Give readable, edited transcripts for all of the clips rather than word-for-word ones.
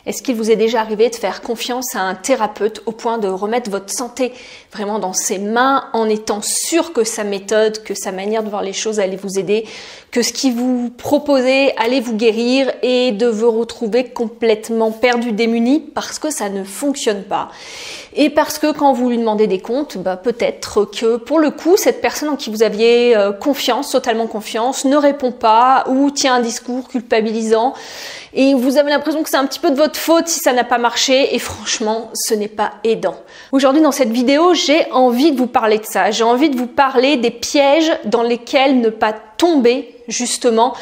Est-ce qu'il vous est déjà arrivé de faire confiance à un thérapeute au point de remettre votre santé vraiment dans ses mains en étant sûr que sa méthode, que sa manière de voir les choses allait vous aider, que ce qu'il vous proposait allait vous guérir et de vous retrouver complètement perdu, démuni parce que ça ne fonctionne pas? Et parce que quand vous lui demandez des comptes, peut-être que pour le coup, cette personne en qui vous aviez confiance, totalement confiance, ne répond pas ou tient un discours culpabilisant et vous avez l'impression que c'est un petit peu de votre faute si ça n'a pas marché et franchement, ce n'est pas aidant. Aujourd'hui, dans cette vidéo, j'ai envie de vous parler de ça. J'ai envie de vous parler des pièges dans lesquels ne pas tomber justement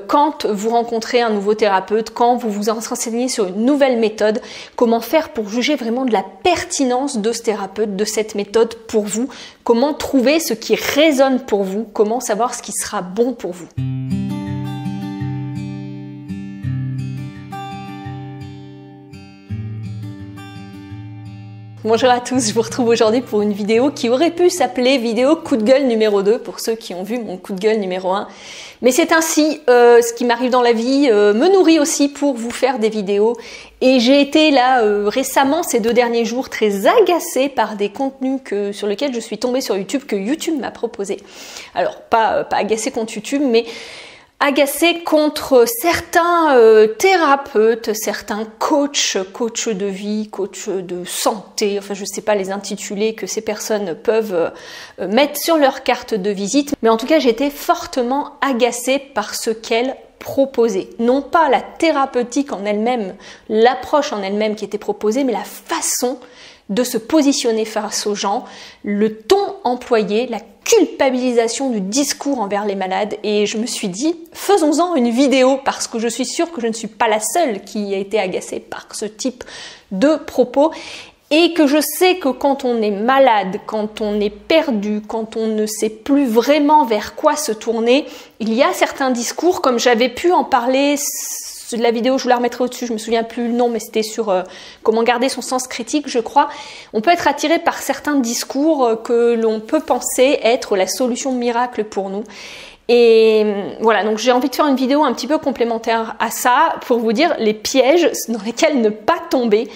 quand vous rencontrez un nouveau thérapeute, quand vous vous renseignez sur une nouvelle méthode, comment faire pour juger vraiment de la pertinence de ce thérapeute, de cette méthode pour vous, comment trouver ce qui résonne pour vous, comment savoir ce qui sera bon pour vous. Bonjour à tous, je vous retrouve aujourd'hui pour une vidéo qui aurait pu s'appeler vidéo coup de gueule numéro 2 pour ceux qui ont vu mon coup de gueule numéro 1. Mais c'est ainsi, ce qui m'arrive dans la vie me nourrit aussi pour vous faire des vidéos. Et j'ai été là récemment, ces 2 derniers jours, très agacée par des contenus sur lesquels je suis tombée sur YouTube, que YouTube m'a proposé. Alors, pas agacée contre YouTube, mais agacée contre certains thérapeutes, certains coachs de vie, coachs de santé, enfin je sais pas les intitulés que ces personnes peuvent mettre sur leur carte de visite, mais en tout cas j'ai été fortement agacée par ce qu'elles proposaient. Non pas la thérapeutique en elle-même, l'approche en elle-même qui était proposée, mais la façon de se positionner face aux gens, le ton employé, la culpabilisation du discours envers les malades. Et je me suis dit, faisons-en une vidéo parce que je suis sûre que je ne suis pas la seule qui a été agacée par ce type de propos et que je sais que quand on est malade, quand on est perdu, quand on ne sait plus vraiment vers quoi se tourner, il y a certains discours, comme j'avais pu en parler de la vidéo, je vous la remettrai au-dessus, je me souviens plus le nom, mais c'était sur comment garder son sens critique, je crois. On peut être attiré par certains discours que l'on peut penser être la solution miracle pour nous. Et voilà, donc j'ai envie de faire une vidéo un petit peu complémentaire à ça pour vous dire les pièges dans lesquels ne pas tomber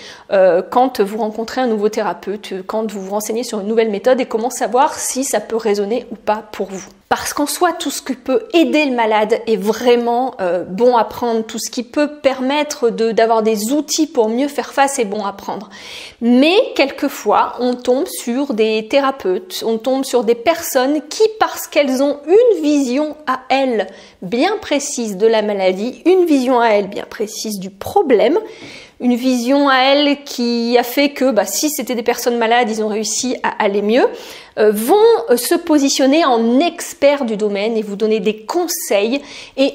quand vous rencontrez un nouveau thérapeute, quand vous vous renseignez sur une nouvelle méthode et comment savoir si ça peut résonner ou pas pour vous. Parce qu'en soi, tout ce qui peut aider le malade est vraiment bon à prendre. Tout ce qui peut permettre d'avoir des outils pour mieux faire face est bon à prendre. Mais quelquefois, on tombe sur des thérapeutes, on tombe sur des personnes qui, parce qu'elles ont une vision à elles bien précise de la maladie, une vision à elles bien précise du problème, une vision à elles qui a fait que si c'était des personnes malades, ils ont réussi à aller mieux, vont se positionner en experts du domaine et vous donner des conseils. Et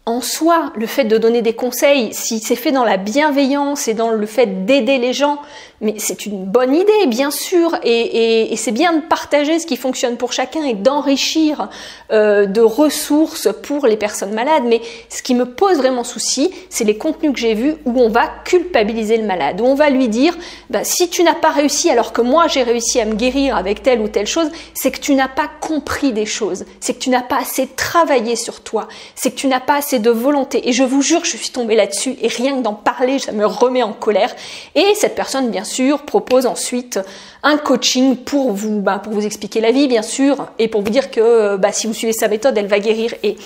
en soi, le fait de donner des conseils, si c'est fait dans la bienveillance et dans le fait d'aider les gens, mais c'est une bonne idée, bien sûr, et c'est bien de partager ce qui fonctionne pour chacun et d'enrichir de ressources pour les personnes malades. Mais ce qui me pose vraiment souci, c'est les contenus que j'ai vus où on va culpabiliser le malade, où on va lui dire si tu n'as pas réussi alors que moi j'ai réussi à me guérir avec telle ou telle chose, c'est que tu n'as pas compris des choses, c'est que tu n'as pas assez travaillé sur toi, c'est que tu n'as pas assez de volonté. Et je vous jure, je suis tombée là-dessus et rien que d'en parler, ça me remet en colère. Et cette personne, bien sûr, propose ensuite un coaching pour vous expliquer la vie, bien sûr, et pour vous dire que si vous suivez sa méthode, elle va guérir. Et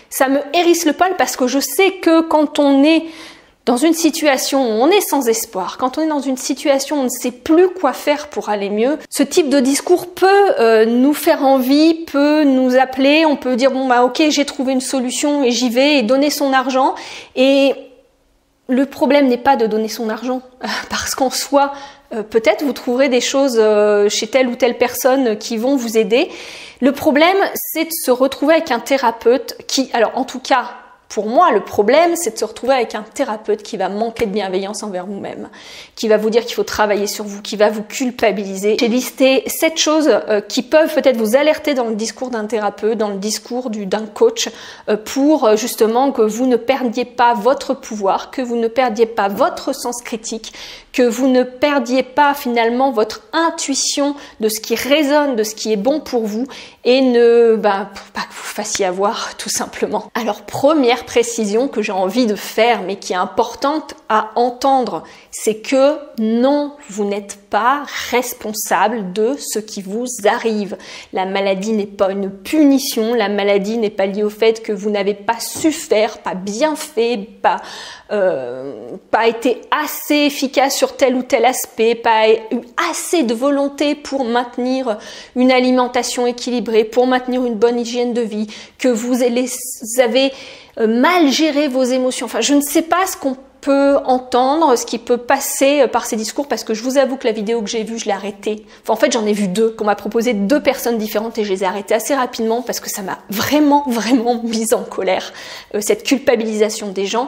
ça me hérisse le poil parce que je sais que quand on est dans une situation où on est sans espoir, quand on est dans une situation où on ne sait plus quoi faire pour aller mieux, ce type de discours peut nous faire envie, peut nous appeler, on peut dire ok, j'ai trouvé une solution et j'y vais, et donner son argent. Et le problème n'est pas de donner son argent, parce qu'en soi, peut-être vous trouverez des choses chez telle ou telle personne qui vont vous aider. Le problème, c'est de se retrouver avec un thérapeute qui, alors en tout cas, pour moi, le problème, c'est de se retrouver avec un thérapeute qui va manquer de bienveillance envers vous-même, qui va vous dire qu'il faut travailler sur vous, qui va vous culpabiliser. J'ai listé 7 choses qui peuvent peut-être vous alerter dans le discours d'un thérapeute, dans le discours d'un coach, pour justement que vous ne perdiez pas votre pouvoir, que vous ne perdiez pas votre sens critique, que vous ne perdiez pas finalement votre intuition de ce qui résonne, de ce qui est bon pour vous, et pour pas que vous fassiez avoir tout simplement. Alors première première précision que j'ai envie de faire, mais qui est importante à entendre, c'est que non, vous n'êtes pas responsable de ce qui vous arrive. La maladie n'est pas une punition, la maladie n'est pas liée au fait que vous n'avez pas su faire, pas bien fait, pas été assez efficace sur tel ou tel aspect, pas eu assez de volonté pour maintenir une alimentation équilibrée, pour maintenir une bonne hygiène de vie, que vous avez mal géré vos émotions. Enfin, je ne sais pas ce qu'on peut entendre, ce qui peut passer par ces discours, parce que je vous avoue que la vidéo que j'ai vue, je l'ai arrêtée. Enfin, en fait, j'en ai vu deux, qu'on m'a proposé deux personnes différentes et je les ai arrêtées assez rapidement parce que ça m'a vraiment mise en colère, cette culpabilisation des gens.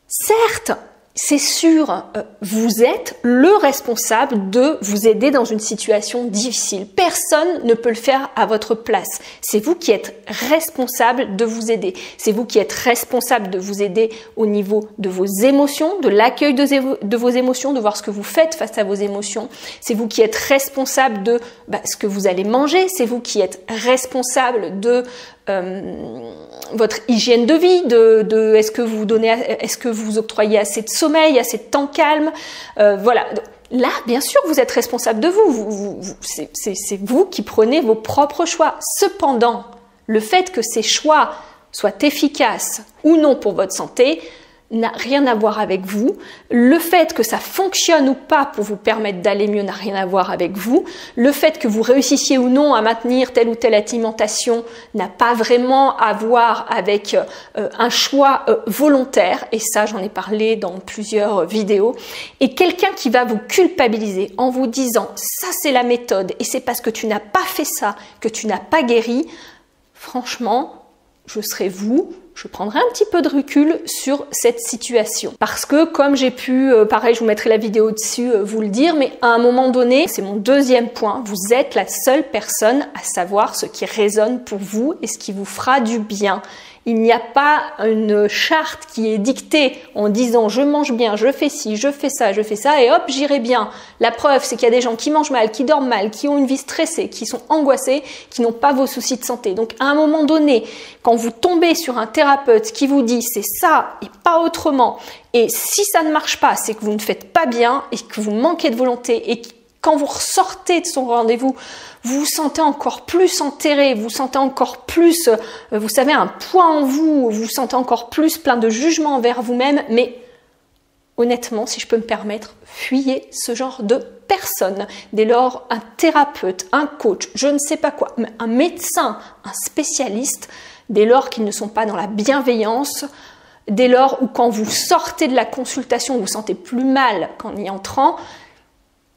Certes, c'est sûr, vous êtes le responsable de vous aider dans une situation difficile. Personne ne peut le faire à votre place. C'est vous qui êtes responsable de vous aider. C'est vous qui êtes responsable de vous aider au niveau de vos émotions, de l'accueil de vos émotions, de voir ce que vous faites face à vos émotions. C'est vous qui êtes responsable de ce que vous allez manger. C'est vous qui êtes responsable de votre hygiène de vie, est-ce que vous octroyez assez de sommeil, assez de temps calme, voilà. Là, bien sûr, vous êtes responsable de vous, c'est vous qui prenez vos propres choix. Cependant, le fait que ces choix soient efficaces ou non pour votre santé n'a rien à voir avec vous. Le fait que ça fonctionne ou pas pour vous permettre d'aller mieux n'a rien à voir avec vous. Le fait que vous réussissiez ou non à maintenir telle ou telle alimentation n'a pas vraiment à voir avec un choix volontaire. Et ça, j'en ai parlé dans plusieurs vidéos. Et quelqu'un qui va vous culpabiliser en vous disant « ça c'est la méthode et c'est parce que tu n'as pas fait ça que tu n'as pas guéri », franchement, je serais vous, je prendrai un petit peu de recul sur cette situation. Parce que comme j'ai pu, pareil, je vous mettrai la vidéo dessus, vous le dire, mais à un moment donné, c'est mon deuxième point, vous êtes la seule personne à savoir ce qui résonne pour vous et ce qui vous fera du bien. Il n'y a pas une charte qui est dictée en disant je mange bien, je fais ci, je fais ça et hop, j'irai bien. La preuve, c'est qu'il y a des gens qui mangent mal, qui dorment mal, qui ont une vie stressée, qui sont angoissés, qui n'ont pas vos soucis de santé. Donc à un moment donné, quand vous tombez sur un thérapeute qui vous dit c'est ça et pas autrement, et si ça ne marche pas, c'est que vous ne faites pas bien et que vous manquez de volonté et quand vous ressortez de son rendez-vous, vous vous sentez encore plus enterré, vous sentez encore plus, vous savez, un poids en vous, vous sentez encore plus plein de jugement envers vous-même, mais honnêtement, si je peux me permettre, fuyez ce genre de personnes. Dès lors, un thérapeute, un coach, je ne sais pas quoi, un médecin, un spécialiste, dès lors qu'ils ne sont pas dans la bienveillance, dès lors où quand vous sortez de la consultation, vous vous sentez plus mal qu'en y entrant,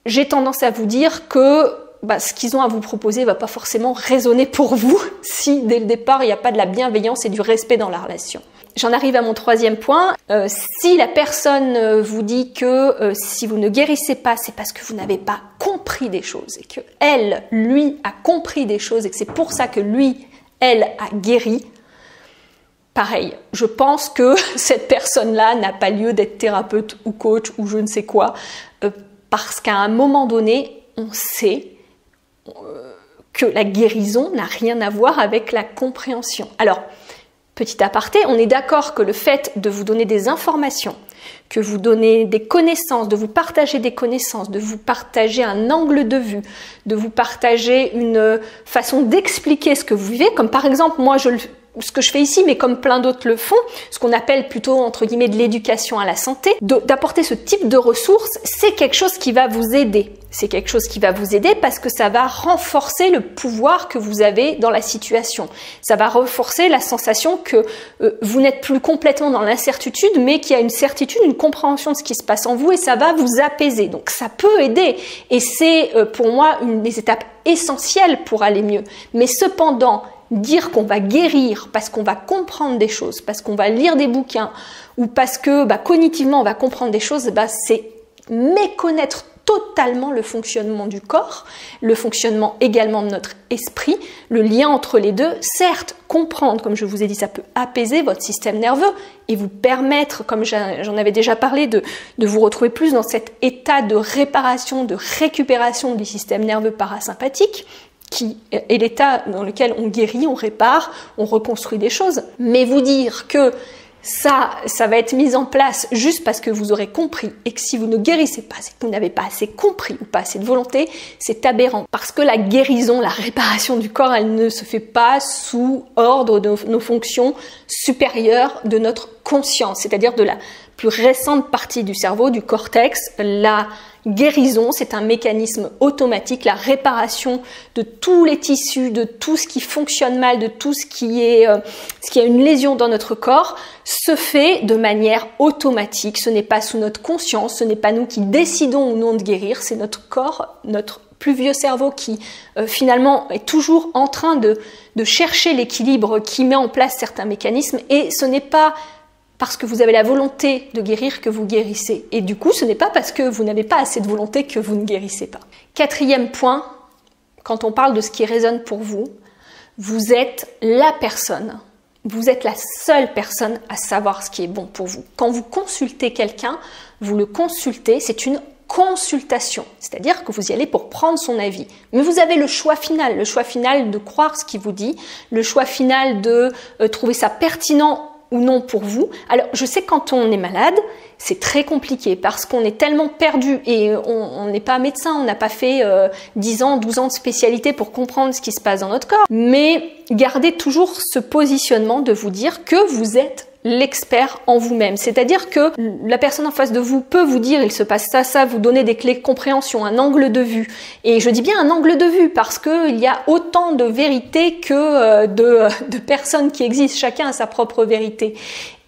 j'ai tendance à vous dire que ce qu'ils ont à vous proposer ne va pas forcément résonner pour vous si dès le départ il n'y a pas de la bienveillance et du respect dans la relation. J'en arrive à mon troisième point. Si la personne vous dit que si vous ne guérissez pas, c'est parce que vous n'avez pas compris des choses et que elle, lui, a compris des choses et que c'est pour ça que lui, elle a guéri, pareil, je pense que cette personne-là n'a pas lieu d'être thérapeute ou coach ou je ne sais quoi, parce qu'à un moment donné, on sait que la guérison n'a rien à voir avec la compréhension. Alors, petit aparté, on est d'accord que le fait de vous donner des informations, que vous donnez des connaissances, de vous partager des connaissances, de vous partager un angle de vue, de vous partager une façon d'expliquer ce que vous vivez, comme par exemple, moi, ce que je fais ici, mais comme plein d'autres le font, ce qu'on appelle plutôt, entre guillemets, de l'éducation à la santé, d'apporter ce type de ressources, c'est quelque chose qui va vous aider. C'est quelque chose qui va vous aider parce que ça va renforcer le pouvoir que vous avez dans la situation. Ça va renforcer la sensation que vous n'êtes plus complètement dans l'incertitude, mais qu'il y a une certitude, une compréhension de ce qui se passe en vous et ça va vous apaiser. Donc ça peut aider et c'est pour moi une des étapes essentielles pour aller mieux. Mais cependant, dire qu'on va guérir parce qu'on va comprendre des choses, parce qu'on va lire des bouquins ou parce que cognitivement on va comprendre des choses, c'est méconnaître totalement le fonctionnement du corps, le fonctionnement également de notre esprit, le lien entre les deux. Certes, comprendre, comme je vous ai dit, ça peut apaiser votre système nerveux et vous permettre, comme j'en avais déjà parlé, de vous retrouver plus dans cet état de réparation, de récupération du système nerveux parasympathique. qui est l'état dans lequel on guérit, on répare, on reconstruit des choses. Mais vous dire que ça va être mis en place juste parce que vous aurez compris et que si vous ne guérissez pas, c'est que vous n'avez pas assez compris ou pas assez de volonté, c'est aberrant. Parce que la guérison, la réparation du corps, elle ne se fait pas sous ordre de nos fonctions supérieures de notre conscience, c'est-à-dire de la plus récente partie du cerveau, du cortex. La guérison, c'est un mécanisme automatique, la réparation de tous les tissus, de tout ce qui fonctionne mal, de tout ce qui a une lésion dans notre corps, se fait de manière automatique. Ce n'est pas sous notre conscience, ce n'est pas nous qui décidons ou non de guérir, c'est notre corps, notre plus vieux cerveau qui finalement est toujours en train de chercher l'équilibre, qui met en place certains mécanismes, et ce n'est pas parce que vous avez la volonté de guérir que vous guérissez. Et du coup, ce n'est pas parce que vous n'avez pas assez de volonté que vous ne guérissez pas. Quatrième point, quand on parle de ce qui résonne pour vous, vous êtes la personne, vous êtes la seule personne à savoir ce qui est bon pour vous. Quand vous consultez quelqu'un, vous le consultez, c'est une consultation, c'est-à-dire que vous y allez pour prendre son avis. Mais vous avez le choix final de croire ce qu'il vous dit, le choix final de trouver ça pertinent ou non pour vous. Alors, je sais que quand on est malade, c'est très compliqué parce qu'on est tellement perdu et on n'est pas médecin, on n'a pas fait 10 ans, 12 ans de spécialité pour comprendre ce qui se passe dans notre corps. Mais gardez toujours ce positionnement de vous dire que vous êtes l'expert en vous-même. C'est-à-dire que la personne en face de vous peut vous dire il se passe ça, vous donner des clés de compréhension, un angle de vue. Et je dis bien un angle de vue parce qu'il y a autant de vérités que de personnes qui existent. Chacun a sa propre vérité.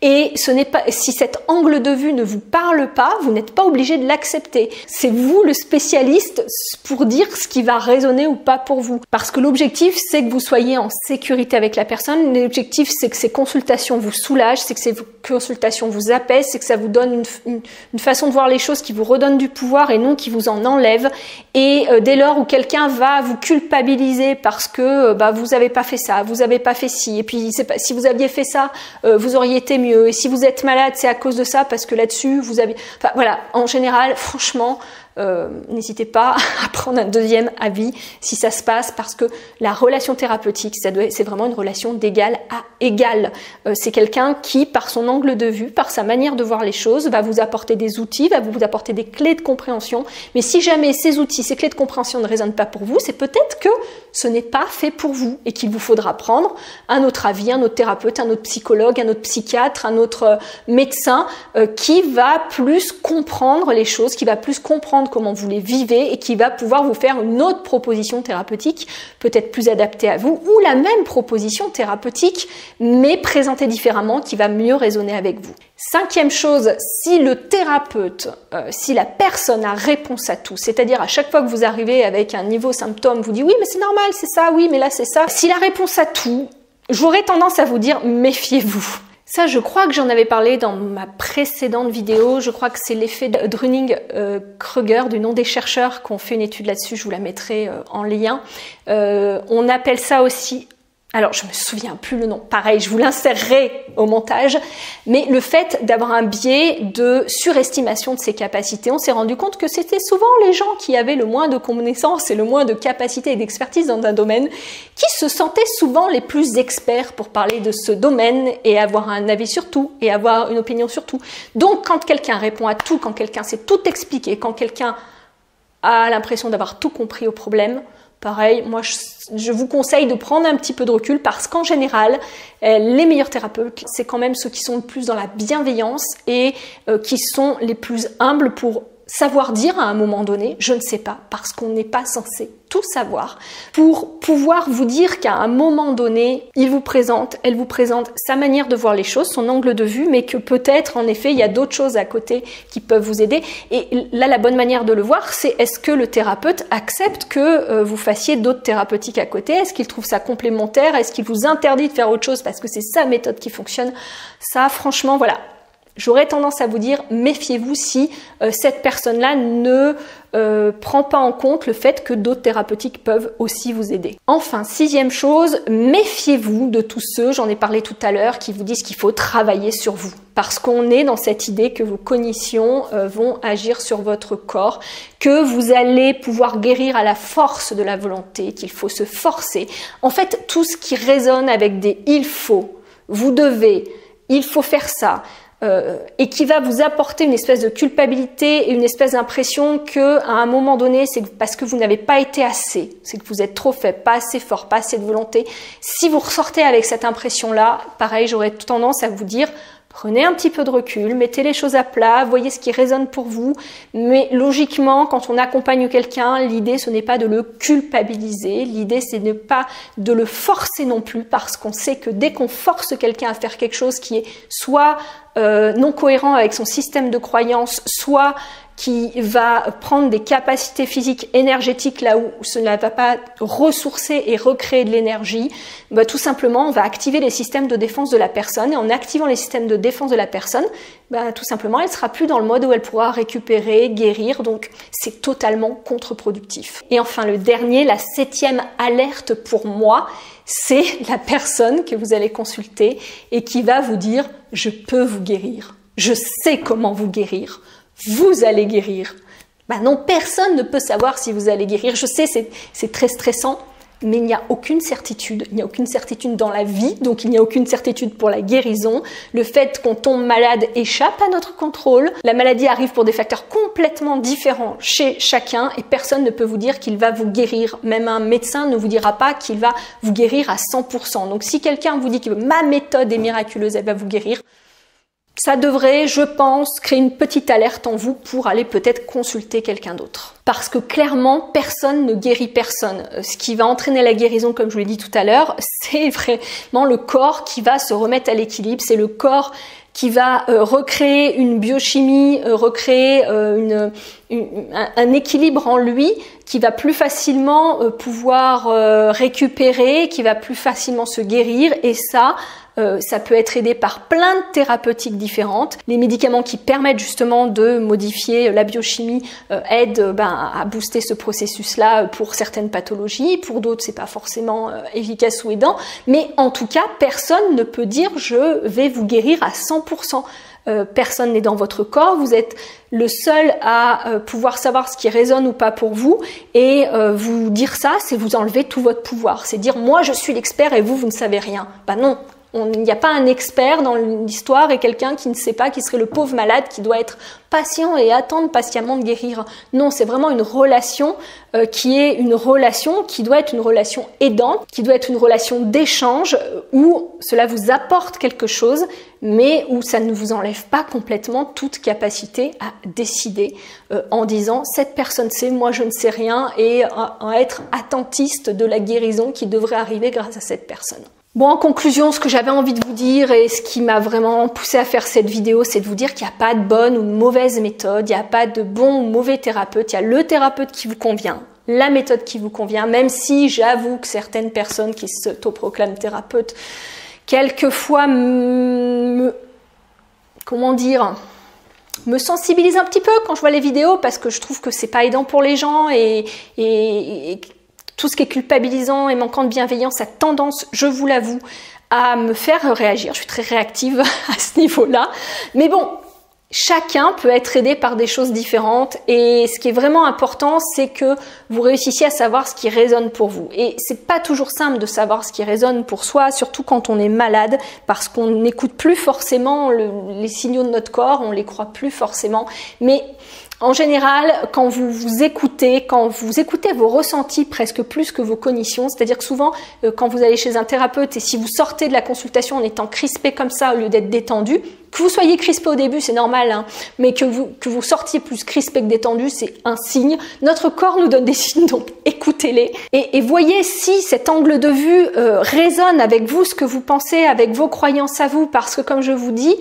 Et ce n'est pas, si cet angle de vue ne vous parle pas, vous n'êtes pas obligé de l'accepter. C'est vous le spécialiste pour dire ce qui va résonner ou pas pour vous. Parce que l'objectif, c'est que vous soyez en sécurité avec la personne. L'objectif, c'est que ces consultations vous soulagent, c'est que ces consultations vous apaisent, c'est que ça vous donne une façon de voir les choses qui vous redonne du pouvoir et non qui vous en enlève. Et dès lors où quelqu'un va vous culpabiliser parce que vous avez pas fait ça, vous avez pas fait ci, et puis si vous aviez fait ça, vous auriez été mieux. Et si vous êtes malade, c'est à cause de ça, parce que là-dessus, vous avez... Enfin, voilà, en général, franchement, n'hésitez pas à prendre un deuxième avis si ça se passe, parce que la relation thérapeutique, c'est vraiment une relation d'égal à égal. C'est quelqu'un qui, par son angle de vue, par sa manière de voir les choses, va vous apporter des outils, va vous apporter des clés de compréhension. Mais si jamais ces outils, ces clés de compréhension ne résonnent pas pour vous, c'est peut-être que ce n'est pas fait pour vous et qu'il vous faudra prendre un autre avis, un autre thérapeute, un autre psychologue, un autre psychiatre, un autre médecin qui va plus comprendre les choses, qui va plus comprendre comment vous les vivez et qui va pouvoir vous faire une autre proposition thérapeutique, peut-être plus adaptée à vous, ou la même proposition thérapeutique, mais présentée différemment, qui va mieux résonner avec vous. Cinquième chose, si le thérapeute, si la personne a réponse à tout, c'est-à-dire à chaque fois que vous arrivez avec un niveau symptôme, vous dit oui mais c'est normal, c'est ça, oui mais là c'est ça. S'il a réponse à tout, j'aurais tendance à vous dire méfiez-vous. Ça, je crois que j'en avais parlé dans ma précédente vidéo. Je crois que c'est l'effet de Dunning-Kruger, du nom des chercheurs qui ont fait une étude là-dessus. Je vous la mettrai en lien. On appelle ça aussi... Alors, je me souviens plus le nom. Pareil, je vous l'insérerai au montage. Mais le fait d'avoir un biais de surestimation de ses capacités, on s'est rendu compte que c'était souvent les gens qui avaient le moins de connaissances et le moins de capacités et d'expertise dans un domaine qui se sentaient souvent les plus experts pour parler de ce domaine et avoir un avis sur tout et avoir une opinion sur tout. Donc, quand quelqu'un répond à tout, quand quelqu'un sait tout expliquer, quand quelqu'un a l'impression d'avoir tout compris au problème, pareil, moi je vous conseille de prendre un petit peu de recul parce qu'en général, les meilleurs thérapeutes, c'est quand même ceux qui sont le plus dans la bienveillance et qui sont les plus humbles pour savoir dire à un moment donné, je ne sais pas, parce qu'on n'est pas censé tout savoir, pour pouvoir vous dire qu'à un moment donné, elle vous présente sa manière de voir les choses, son angle de vue, mais que peut-être, en effet, il y a d'autres choses à côté qui peuvent vous aider. Et là, la bonne manière de le voir, c'est est-ce que le thérapeute accepte que vous fassiez d'autres thérapeutiques à côté? Est-ce qu'il trouve ça complémentaire? Est-ce qu'il vous interdit de faire autre chose parce que c'est sa méthode qui fonctionne? Ça, franchement, voilà. j'aurais tendance à vous dire, méfiez-vous si cette personne-là ne prend pas en compte le fait que d'autres thérapeutiques peuvent aussi vous aider. Enfin, 6e chose, méfiez-vous de tous ceux, j'en ai parlé tout à l'heure, qui vous disent qu'il faut travailler sur vous. Parce qu'on est dans cette idée que vos cognitions vont agir sur votre corps, que vous allez pouvoir guérir à la force de la volonté, qu'il faut se forcer. En fait, tout ce qui résonne avec des « il faut », « vous devez »,« il faut faire ça », et qui va vous apporter une espèce de culpabilité et une espèce d'impression que à un moment donné, c'est parce que vous n'avez pas été assez, c'est que vous êtes trop faible, pas assez fort, pas assez de volonté. Si vous ressortez avec cette impression-là, pareil, j'aurais tendance à vous dire, prenez un petit peu de recul, mettez les choses à plat, voyez ce qui résonne pour vous, mais logiquement, quand on accompagne quelqu'un, l'idée ce n'est pas de le culpabiliser, l'idée c'est de ne pas de le forcer non plus, parce qu'on sait que dès qu'on force quelqu'un à faire quelque chose qui est soit non cohérent avec son système de croyance, soit qui va prendre des capacités physiques, énergétiques là où cela ne va pas ressourcer et recréer de l'énergie, bah, tout simplement on va activer les systèmes de défense de la personne, et en activant les systèmes de défense de la personne, bah, tout simplement elle sera plus dans le mode où elle pourra récupérer, guérir, donc c'est totalement contre-productif. Et enfin le dernier, la 7e alerte pour moi, c'est la personne que vous allez consulter et qui va vous dire « je peux vous guérir, je sais comment vous guérir ». Vous allez guérir. Ben non, personne ne peut savoir si vous allez guérir. Je sais, c'est très stressant, mais il n'y a aucune certitude. Il n'y a aucune certitude dans la vie, donc il n'y a aucune certitude pour la guérison. Le fait qu'on tombe malade échappe à notre contrôle. La maladie arrive pour des facteurs complètement différents chez chacun et personne ne peut vous dire qu'il va vous guérir. Même un médecin ne vous dira pas qu'il va vous guérir à 100%. Donc si quelqu'un vous dit que ma méthode est miraculeuse, elle va vous guérir, ça devrait, je pense, créer une petite alerte en vous pour aller peut-être consulter quelqu'un d'autre. Parce que clairement, personne ne guérit personne. Ce qui va entraîner la guérison, comme je vous l'ai dit tout à l'heure, c'est vraiment le corps qui va se remettre à l'équilibre. C'est le corps qui va recréer une biochimie, recréer un équilibre en lui, qui va plus facilement pouvoir récupérer, qui va plus facilement se guérir. Et ça peut être aidé par plein de thérapeutiques différentes. Les médicaments qui permettent justement de modifier la biochimie aident à booster ce processus-là pour certaines pathologies. Pour d'autres, c'est pas forcément efficace ou aidant. Mais en tout cas, personne ne peut dire « je vais vous guérir à 100%. Personne n'est dans votre corps, vous êtes le seul à pouvoir savoir ce qui résonne ou pas pour vous, et vous dire ça, c'est vous enlever tout votre pouvoir. C'est dire « moi je suis l'expert et vous ne savez rien ». Bah non. Il n'y a pas un expert dans l'histoire et quelqu'un qui ne sait pas, qui serait le pauvre malade qui doit être patient et attendre patiemment de guérir. Non, c'est vraiment une relation qui doit être une relation aidante, qui doit être une relation d'échange où cela vous apporte quelque chose, mais où ça ne vous enlève pas complètement toute capacité à décider en disant cette personne sait, moi je ne sais rien, et à être attentiste de la guérison qui devrait arriver grâce à cette personne. Bon, en conclusion, ce que j'avais envie de vous dire et ce qui m'a vraiment poussé à faire cette vidéo, c'est de vous dire qu'il n'y a pas de bonne ou de mauvaise méthode, il n'y a pas de bon ou mauvais thérapeute, il y a le thérapeute qui vous convient, la méthode qui vous convient, même si j'avoue que certaines personnes qui s'autoproclament thérapeutes, quelquefois me sensibilisent un petit peu quand je vois les vidéos, parce que je trouve que c'est pas aidant pour les gens et tout ce qui est culpabilisant et manquant de bienveillance a tendance, je vous l'avoue, à me faire réagir. Je suis très réactive à ce niveau-là. Mais bon, chacun peut être aidé par des choses différentes. Et ce qui est vraiment important, c'est que vous réussissiez à savoir ce qui résonne pour vous. Et c'est pas toujours simple de savoir ce qui résonne pour soi, surtout quand on est malade, parce qu'on n'écoute plus forcément les signaux de notre corps, on les croit plus forcément. Mais en général, quand vous écoutez vos ressentis presque plus que vos cognitions, c'est-à-dire que souvent, quand vous allez chez un thérapeute et si vous sortez de la consultation en étant crispé comme ça au lieu d'être détendu, que vous soyez crispé au début, c'est normal, hein, mais que vous sortiez plus crispé que détendu, c'est un signe. Notre corps nous donne des signes, donc écoutez-les. Et voyez si cet angle de vue résonne avec vous, ce que vous pensez, avec vos croyances à vous, parce que comme je vous dis,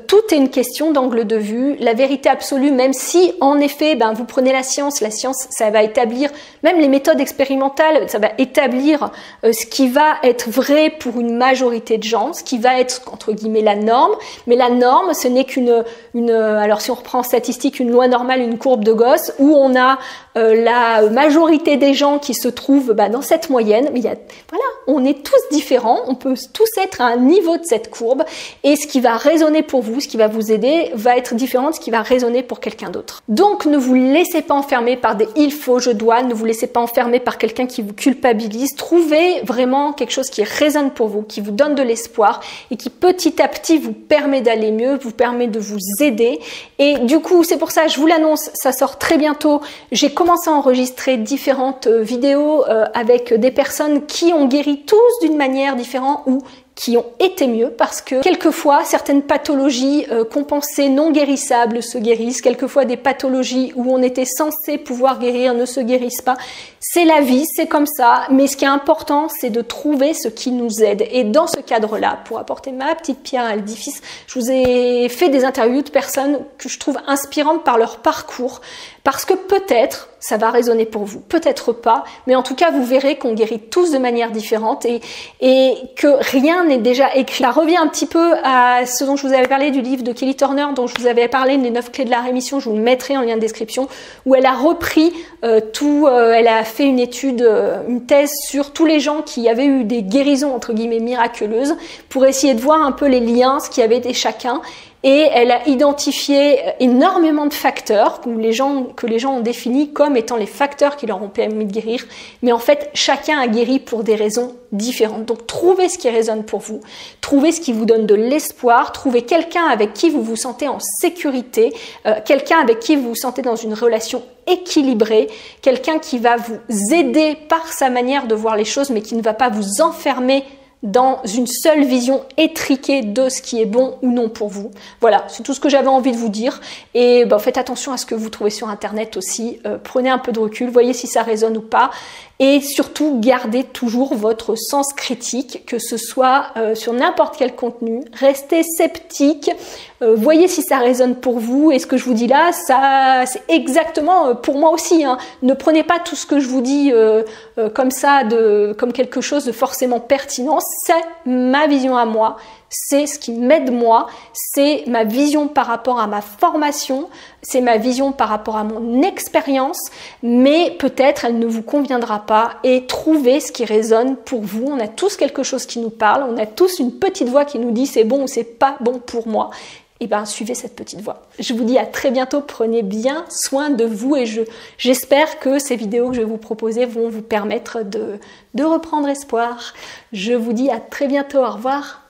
tout est une question d'angle de vue. La vérité absolue, même si en effet, vous prenez la science, ça va établir, même les méthodes expérimentales, ça va établir ce qui va être vrai pour une majorité de gens, ce qui va être, entre guillemets, la norme, mais la norme, ce n'est alors si on reprend en statistique, une loi normale, une courbe de Gauss, où on a la majorité des gens qui se trouvent dans cette moyenne, mais voilà, on est tous différents, on peut tous être à un niveau de cette courbe, et ce qui va résonner pour vous, ce qui va vous aider, va être différent de ce qui va résonner pour quelqu'un d'autre. Donc ne vous laissez pas enfermer par des il faut, je dois, ne vous laissez pas enfermer par quelqu'un qui vous culpabilise, trouvez vraiment quelque chose qui résonne pour vous, qui vous donne de l'espoir et qui petit à petit vous permet d'aller mieux, vous permet de vous aider. Et du coup, c'est pour ça, je vous l'annonce, ça sort très bientôt. J'ai commencé à enregistrer différentes vidéos avec des personnes qui ont guéri tous d'une manière différente ou qui ont été mieux, parce que quelquefois certaines pathologies qu'on pensait non guérissables se guérissent, quelquefois des pathologies où on était censé pouvoir guérir ne se guérissent pas. C'est la vie, c'est comme ça, mais ce qui est important, c'est de trouver ce qui nous aide. Et dans ce cadre-là, pour apporter ma petite pierre à l'édifice, je vous ai fait des interviews de personnes que je trouve inspirantes par leur parcours, parce que peut-être ça va résonner pour vous, peut-être pas, mais en tout cas vous verrez qu'on guérit tous de manière différente et que rien n'est déjà écrit. Ça revient un petit peu à ce dont je vous avais parlé du livre de Kelly Turner, dont je vous avais parlé, les 9 clés de la rémission, je vous le mettrai en lien de description, où elle a repris elle a fait une étude, une thèse sur tous les gens qui avaient eu des guérisons entre guillemets miraculeuses, pour essayer de voir un peu les liens, ce qu'il y avait des chacun. Et elle a identifié énormément de facteurs que les gens ont définis comme étant les facteurs qui leur ont permis de guérir. Mais en fait, chacun a guéri pour des raisons différentes. Donc, trouvez ce qui résonne pour vous. Trouvez ce qui vous donne de l'espoir. Trouvez quelqu'un avec qui vous vous sentez en sécurité. Quelqu'un avec qui vous vous sentez dans une relation équilibrée. Quelqu'un qui va vous aider par sa manière de voir les choses, mais qui ne va pas vous enfermer dans une seule vision étriquée de ce qui est bon ou non pour vous. Voilà, c'est tout ce que j'avais envie de vous dire. Et faites attention à ce que vous trouvez sur Internet aussi. Prenez un peu de recul, voyez si ça résonne ou pas. Et surtout, gardez toujours votre sens critique, que ce soit sur n'importe quel contenu. Restez sceptique, voyez si ça résonne pour vous. Et ce que je vous dis là, ça c'est exactement pour moi aussi. Hein. Ne prenez pas tout ce que je vous dis comme ça, comme quelque chose de forcément pertinent. C'est ma vision à moi. C'est ce qui m'aide moi, c'est ma vision par rapport à ma formation, c'est ma vision par rapport à mon expérience, mais peut-être elle ne vous conviendra pas et trouvez ce qui résonne pour vous. On a tous quelque chose qui nous parle, on a tous une petite voix qui nous dit c'est bon ou c'est pas bon pour moi. Et suivez cette petite voix. Je vous dis à très bientôt, prenez bien soin de vous et j'espère que ces vidéos que je vais vous proposer vont vous permettre de reprendre espoir. Je vous dis à très bientôt, au revoir.